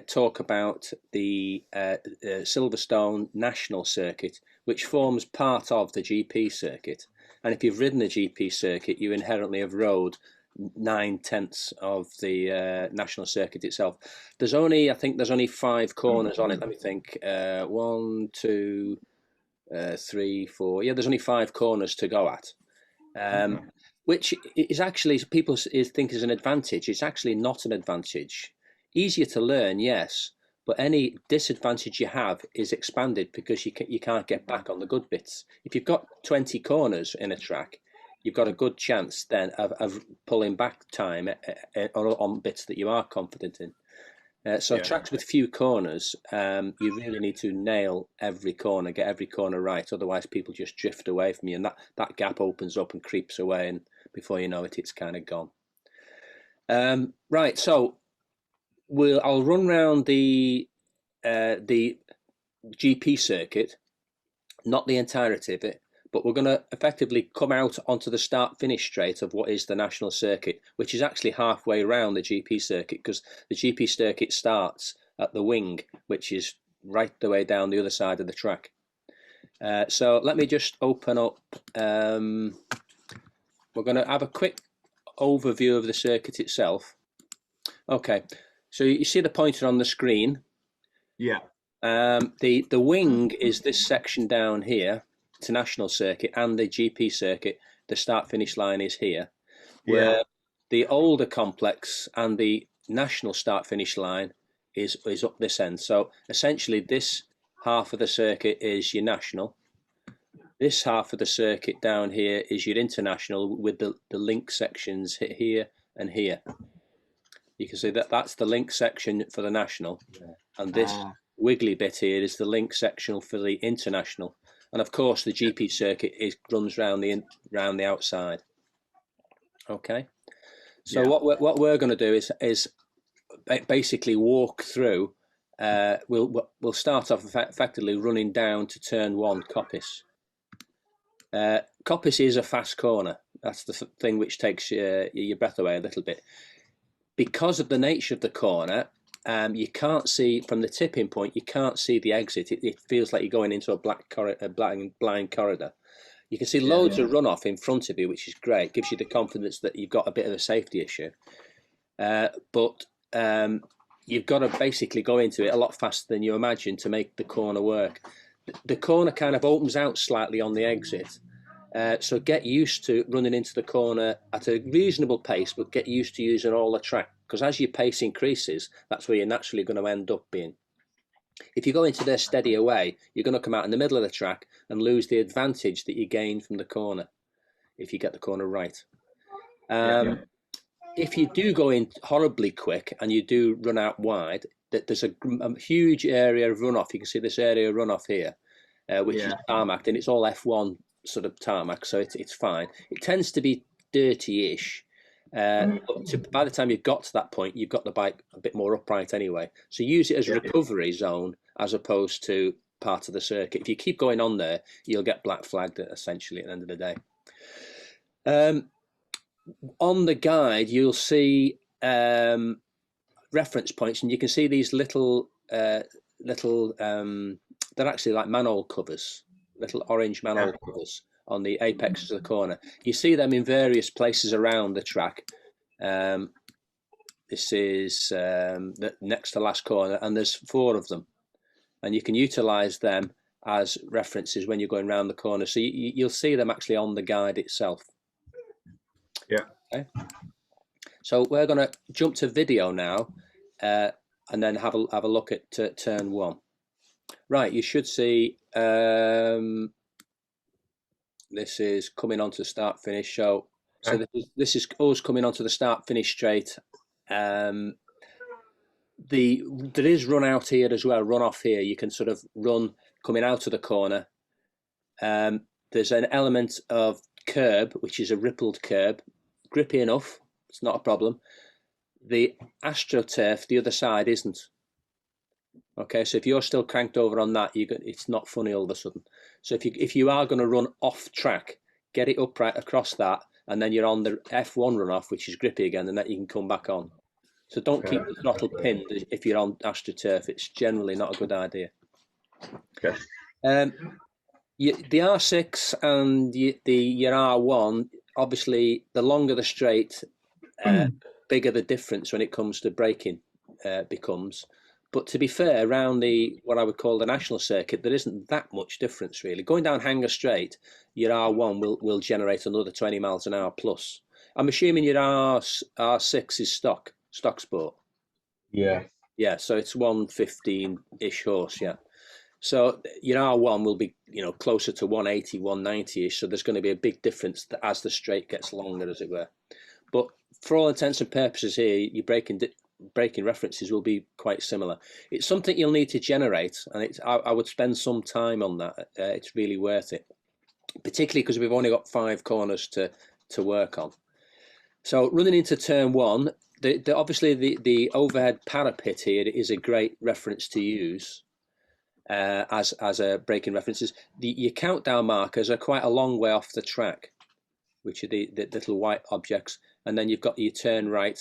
talk about the Silverstone National circuit, which forms part of the GP circuit. And if you've ridden the GP circuit, you inherently have rode 9/10 of the national circuit itself. I think there's only 5 corners on it. Let me think. One, two, three, four. Yeah, there's only 5 corners to go at. Which is actually, people think is an advantage. It's actually not an advantage. Easier to learn, yes, but any disadvantage you have is expanded because you can't get back on the good bits. If you've got 20 corners in a track, you've got a good chance then of pulling back time on bits that you are confident in. Tracks with few corners, you really need to nail every corner, get every corner right. Otherwise, people just drift away from you, and that gap opens up and creeps away, and before you know it, it's kind of gone. Right, so I'll run round the GP circuit, not the entirety of it, but we're going to effectively come out onto the start-finish straight of what is the national circuit, which is actually halfway around the GP circuit, because the GP circuit starts at the wing, which is right the way down the other side of the track. So let me just open up. We're going to have a quick overview of the circuit itself. Okay, so you see the pointer on the screen. Yeah. The wing is this section down here. To national circuit, and the GP circuit, the start-finish line is here, where the older complex and the national start-finish line is up this end. So essentially, this half of the circuit is your national. This half of the circuit down here is your international, with the link sections here and here. You can see that's the link section for the national, and this wiggly bit here is the link section for the international. And of course, the GP circuit runs round the outside. Okay, so what we're going to do is basically walk through. We'll start off effectively running down to turn 1, Coppice. Coppice is a fast corner. That's the thing which takes your breath away a little bit, because of the nature of the corner. You can't see from the tipping point. You can't see the exit. It feels like you're going into a blind corridor. You can see loads of runoff in front of you, which is great. Gives you the confidence that you've got a bit of a safety issue. But you've got to basically go into it a lot faster than you imagine to make the corner work. The corner kind of opens out slightly on the exit. So get used to running into the corner at a reasonable pace, but get used to using all the track, because as your pace increases, that's where you're naturally going to end up being. If you go into there steady away, you're going to come out in the middle of the track and lose the advantage that you gain from the corner if you get the corner right. If you do go in horribly quick and you do run out wide, there's a huge area of runoff. You can see this area of runoff here, which is tarmac, and it's all F1 sort of tarmac, so it's fine. It tends to be dirty-ish. But by the time you've got to that point, you've got the bike a bit more upright anyway. So use it as a recovery zone as opposed to part of the circuit. If you keep going on there, you'll get black flagged essentially at the end of the day. On the guide, you'll see reference points, and you can see these little they're actually like manhole covers, little orange manhole covers on the apex of the corner. You see them in various places around the track. This is the next to last corner, and there's 4 of them, and you can utilize them as references when you're going around the corner. So you'll see them actually on the guide itself. Yeah. Okay. So we're going to jump to video now, and then have a look at turn 1. Right, you should see. This is coming onto the start finish. So this is us coming onto the start finish straight. There is run out here as well, run off here. You can sort of run coming out of the corner. There's an element of curb, which is a rippled curb, grippy enough. It's not a problem. The AstroTurf, the other side, isn't. Okay, so if you're still cranked over on that, it's not funny all of a sudden. So if you are going to run off track, get it upright across that, and then you're on the F1 runoff, which is grippy again, and then you can come back on. So don't keep the throttle pinned if you're on AstroTurf. It's generally not a good idea. Okay. The R6 and your R1, obviously, the longer the straight, bigger the difference when it comes to braking becomes. But to be fair, around what I would call the national circuit, there isn't that much difference really. Going down Hanger Straight, your R1 will generate another 20 miles an hour plus. I'm assuming your R6 is stock sport. Yeah. Yeah, so it's 115-ish horse, yeah. So your R1 will be, closer to 180, 190-ish. So there's going to be a big difference as the straight gets longer, as it were. But for all intents and purposes here, your braking references will be quite similar. It's something you'll need to generate, and I would spend some time on that. It's really worth it, particularly because we've only got 5 corners to work on. So running into turn 1, obviously the overhead parapet here is a great reference to use. As a braking references, your countdown markers are quite a long way off the track, which are the little white objects, and then you've got your turn right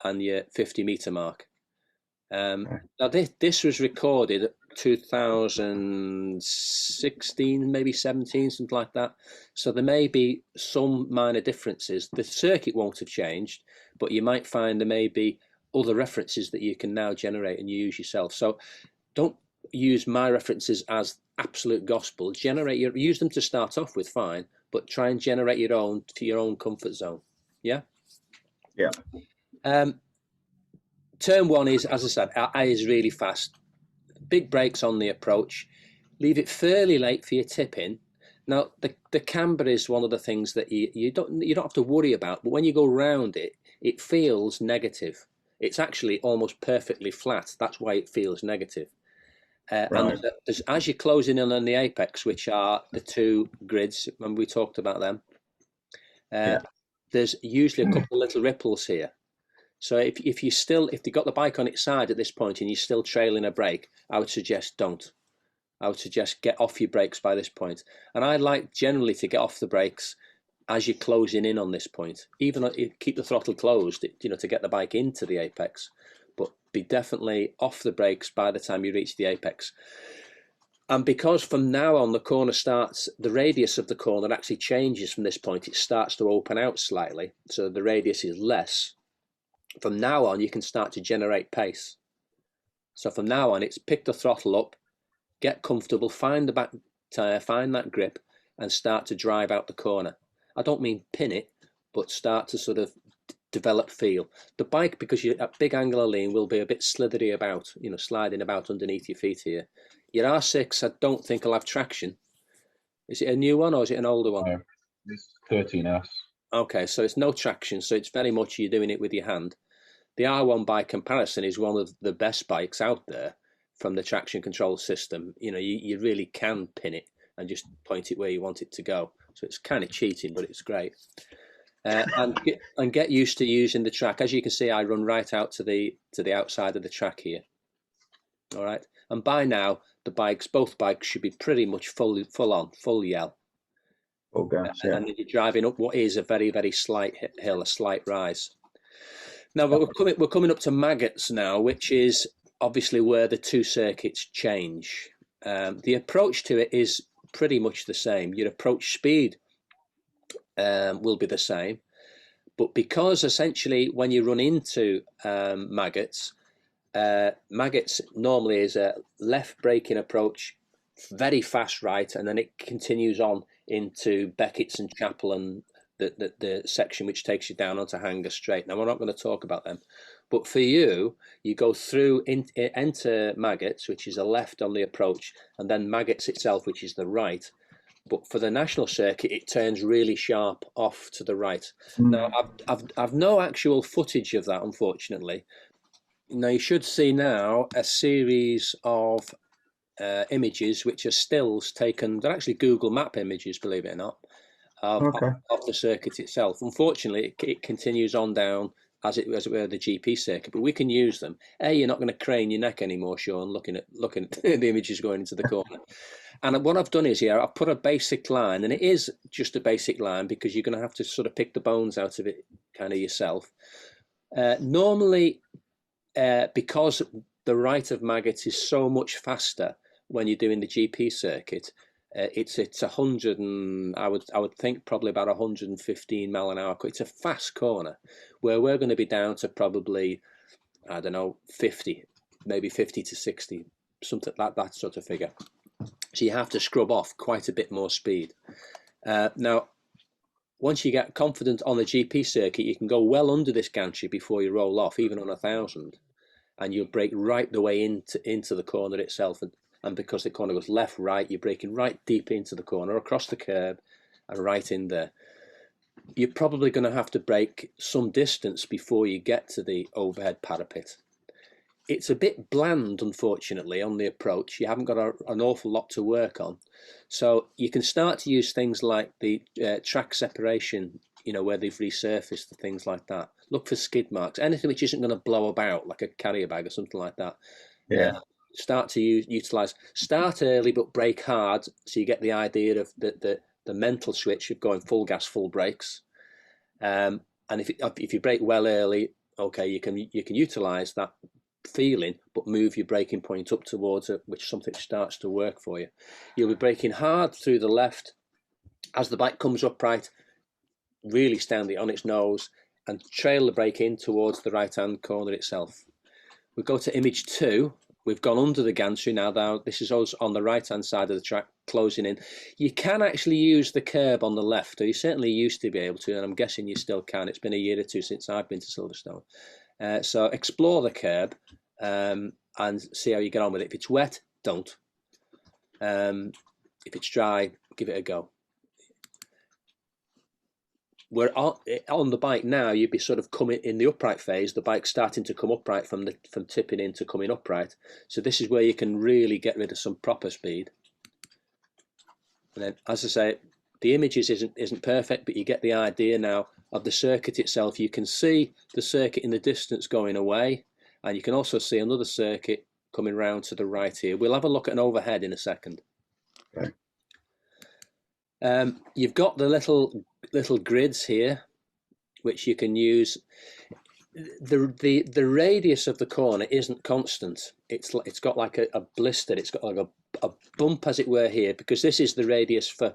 and your 50-meter mark. Now this was recorded 2016, maybe 17, something like that. So there may be some minor differences. The circuit won't have changed, but you might find there may be other references that you can now generate and use yourself. So don't use my references as absolute gospel. Use them to start off with, fine, but try and generate your own to your own comfort zone. Yeah. Yeah. Turn 1 is, as I said, is really fast. Big brakes on the approach. Leave it fairly late for your tip in. Now the camber is one of the things that you don't have to worry about, but when you go round it, it feels negative. It's actually almost perfectly flat. That's why it feels negative. Right. And as you're closing in on the apex, which are the 2 grids, when we talked about them, there's usually a couple of little ripples here. So if you've got the bike on its side at this point and you're still trailing a brake, I would suggest don't. I would suggest get off your brakes by this point. And I like generally to get off the brakes as you're closing in on this point. Even keep the throttle closed, to get the bike into the apex. But be definitely off the brakes by the time you reach the apex. And because from now on the radius of the corner actually changes from this point, it starts to open out slightly, so the radius is less. From now on, you can start to generate pace. So from now on, it's pick the throttle up, get comfortable, find the back tyre, find that grip, and start to drive out the corner. I don't mean pin it, but start to sort of develop feel. The bike, because you're at big angular lean, will be a bit slithery about, sliding about underneath your feet here. Your R6, I don't think will have traction. Is it a new one or is it an older one? No, it's 13S. Okay, so it's no traction, so it's very much you're doing it with your hand. The R1 by comparison is one of the best bikes out there from the traction control system. You really can pin it and just point it where you want it to go. So it's kind of cheating, but it's great. And get used to using the track. As you can see, I run right out to the outside of the track here. All right, and by now both bikes should be pretty much full yell. Okay. Yeah. And you're driving up what is a very, very slight hill, a slight rise. Now we're coming up to Maggots now, which is obviously where the 2 circuits change. The approach to it is pretty much the same. Your approach speed will be the same, but because essentially when you run into Maggots normally is a left braking approach, very fast right, and then it continues on into Beckett's and Chapel and the section which takes you down onto Hanger Straight. Now we're not going to talk about them, but for you go through enter Maggots, which is a left on the approach, and then Maggots itself, which is the right. But for the national circuit, it turns really sharp off to the right. Now, I've no actual footage of that, unfortunately. Now, you should see now a series of images, which are stills taken. They're actually Google Map images, believe it or not, of the circuit itself. Unfortunately, it continues on down as it were the GP circuit, but we can use them. You're not going to crane your neck anymore, Sean, looking at the images going into the corner. And what I've done is here, I've put a basic line, and it is just a basic line because you're going to have to sort of pick the bones out of it kind of yourself. Normally, because the right of maggots is so much faster when you're doing the GP circuit, it's 100 and I would think probably about 115 mile an hour. It's a fast corner, where we're going to be down to probably, I don't know, 50, maybe 50 to 60, something like that sort of figure. So you have to scrub off quite a bit more speed. Now, once you get confident on the GP circuit, you can go well under this gantry before you roll off, even on 1,000, and you'll brake right the way into the corner itself. And because the corner goes left, right, you're braking right deep into the corner, across the curb, and right in there. You're probably going to have to brake some distance before you get to the overhead parapet. It's a bit bland, unfortunately, on the approach. You haven't got an awful lot to work on. So you can start to use things like the track separation, where they've resurfaced, the things like that. Look for skid marks, anything which isn't going to blow about, like a carrier bag or something like that. Yeah. Start to utilize. Start early, but brake hard, so you get the idea of the mental switch of going full gas, full brakes. And if you brake well early, okay, you can utilize that feeling, but move your braking point up towards it, which something starts to work for you. You'll be braking hard through the left. As the bike comes upright, really stand it on its nose and trail the brake in towards the right hand corner itself. We go to image 2. We've gone under the gantry now. This is us on the right hand side of the track, closing in. You can actually use the curb on the left, or you certainly used to be able to, and I'm guessing you still can. It's been a year or two since I've been to Silverstone. So explore the curb and see how you get on with it. If it's wet, don't. If it's dry, give it a go. We're on the bike now. You'd be sort of coming in the upright phase. The bike's starting to come upright from tipping into coming upright. So this is where you can really get rid of some proper speed. And then, as I say, the images isn't perfect, but you get the idea now of the circuit itself. You can see the circuit in the distance going away, and you can also see another circuit coming round to the right here. We'll have a look at an overhead in a second. Okay. You've got the little grids here, which you can use. The radius of the corner isn't constant. It's got like a blister. It's got like a bump, as it were, here, because this is the radius for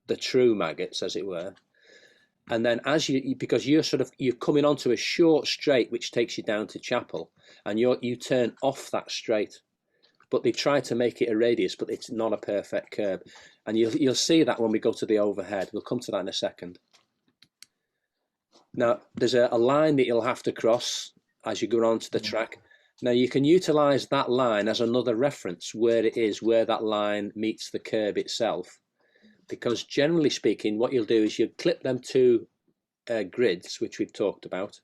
the true maggots, as it were. And then because you're coming onto a short straight which takes you down to Chapel, and you turn off that straight. But they've tried to make it a radius, but it's not a perfect curb. And you'll see that when we go to the overhead. We'll come to that in a second. Now, there's a line that you'll have to cross as you go onto the track. Now, you can utilize that line as another reference where that line meets the curb itself. Because generally speaking, what you'll do is you'll clip them two grids, which we've talked about,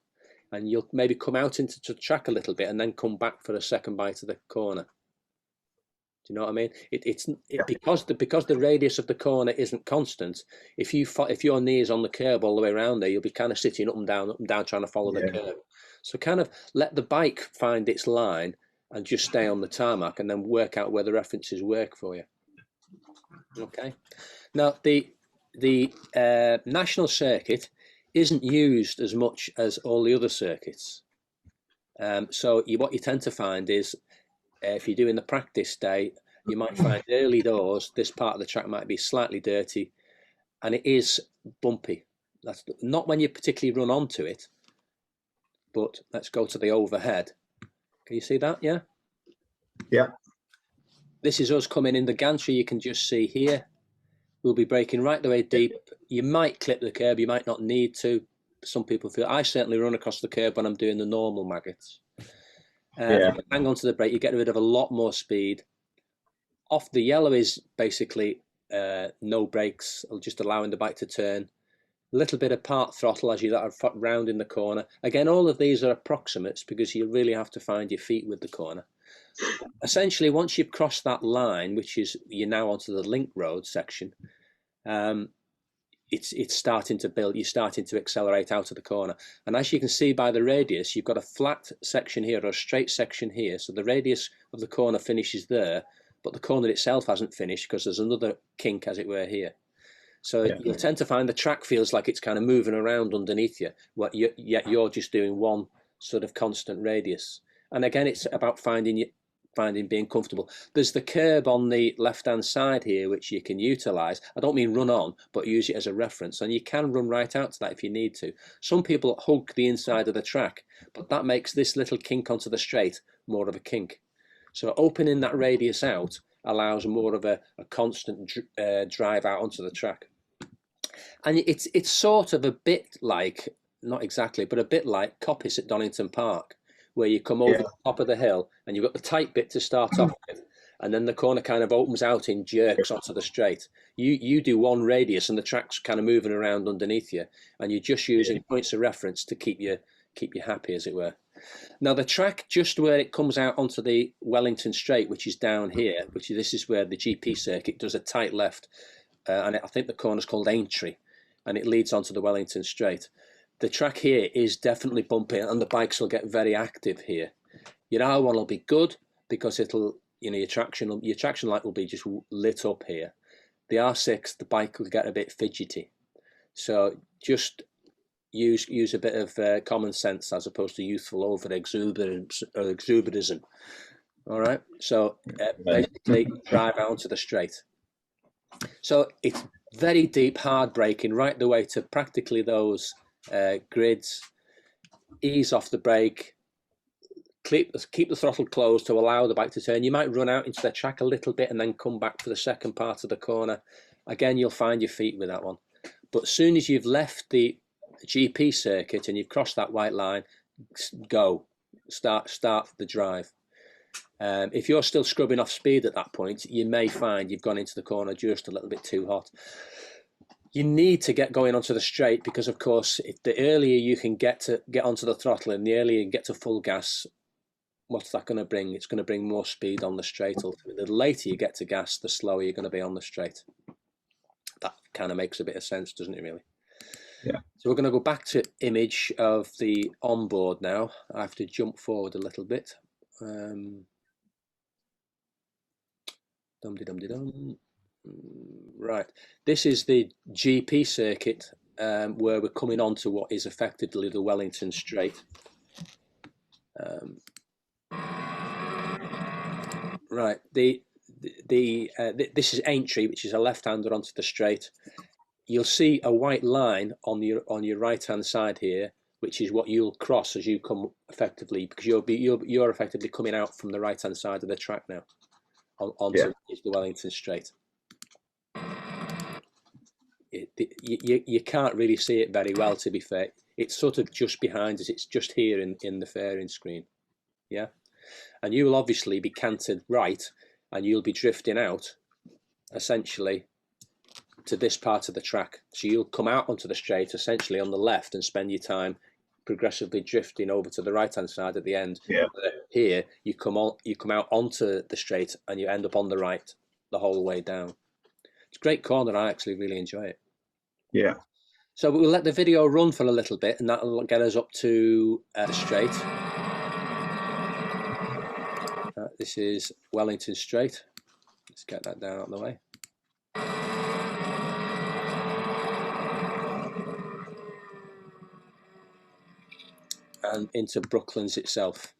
and you'll maybe come out into the track a little bit and then come back for a second bite of the corner. Do you know what I mean? Because the radius of the corner isn't constant. If your knee is on the curb all the way around there, you'll be kind of sitting up and down, trying to follow the curb. So kind of let the bike find its line and just stay on the tarmac, and then work out where the references work for you. Okay. Now the national circuit isn't used as much as all the other circuits. So what you tend to find is, if you're doing the practice day, you might find early doors, this part of the track might be slightly dirty, and it is bumpy. That's not when you particularly run onto it, but let's go to the overhead. Can you see that? Yeah? Yeah. This is us coming in the gantry. You can just see here. We'll be braking right the way deep. You might clip the curb, you might not need to. Some people feel, I certainly run across the curb when I'm doing the normal maggots. Hang on to the brake, you get rid of a lot more speed. Off the yellow is basically no brakes, just allowing the bike to turn. A little bit of part throttle as you are round in the corner. Again, all of these are approximates because you really have to find your feet with the corner. Essentially, once you've crossed that line, which is you're now onto the link road section, it's starting to build. You're starting to accelerate out of the corner, and as you can see by the radius, you've got a flat section here or a straight section here. So the radius of the corner finishes there, but the corner itself hasn't finished because there's another kink, as it were, here. So you'll tend to find the track feels like it's kind of moving around underneath you, yet you're just doing one sort of constant radius. And again, it's about finding being comfortable. There's the curb on the left-hand side here, which you can utilize. I don't mean run on, but use it as a reference. And you can run right out to that if you need to. Some people hug the inside of the track, but that makes this little kink onto the straight more of a kink. So opening that radius out allows more of a constant drive out onto the track. And it's sort of a bit like, not exactly, but a bit like Coppice at Donington Park, where you come over the top of the hill and you've got the tight bit to start off with, and then the corner kind of opens out in jerks onto the straight. You do one radius and the track's kind of moving around underneath you, and you're just using points of reference to keep you happy, as it were. Now the track just where it comes out onto the Wellington Straight, which is down here, this is where the GP circuit does a tight left, and I think the corner's called Aintree, and it leads onto the Wellington Straight. The track here is definitely bumpy, and the bikes will get very active here. Your R1 will be good because it'll, your traction light will be just lit up here. The R6, the bike will get a bit fidgety. So just use a bit of common sense as opposed to youthful over exuberance or exuberism. All right. So basically, drive out to the straight. So it's very deep, hard braking right the way to practically those grids. Ease off the brake, keep the throttle closed to allow the bike to turn. You might run out into the track a little bit and then come back for the second part of the corner. Again, you'll find your feet with that one. But as soon as you've left the GP circuit and you've crossed that white line, go. Start the drive. If you're still scrubbing off speed at that point, you may find you've gone into the corner just a little bit too hot. You need to get going onto the straight because, of course, if the earlier you can get onto the throttle and the earlier you get to full gas, what's that going to bring? It's going to bring more speed on the straight. The later you get to gas, the slower you're going to be on the straight. That kind of makes a bit of sense, doesn't it, really? Yeah. So we're going to go back to image of the onboard now. I have to jump forward a little bit. Dum-de-dum-de-dum. Right, this is the GP circuit where we're coming on to what is effectively the Wellington Straight. Right, this is Aintree, which is a left-hander onto the straight. You'll see a white line on your right-hand side here, which is what you'll cross as you come effectively, because you're effectively coming out from the right-hand side of the track now onto the Wellington Straight. You can't really see it very well, to be fair. It's sort of just behind us. It's just here in the fairing screen. Yeah. And you will obviously be canted right, and you'll be drifting out, essentially, to this part of the track. So you'll come out onto the straight, essentially on the left, and spend your time progressively drifting over to the right-hand side at the end. Yeah. Here, you come out onto the straight, and you end up on the right the whole way down. It's a great corner. I actually really enjoy it. Yeah. So we'll let the video run for a little bit, and that'll get us up to straight. This is Wellington Straight. Let's get that down out of the way. And into Brooklands itself.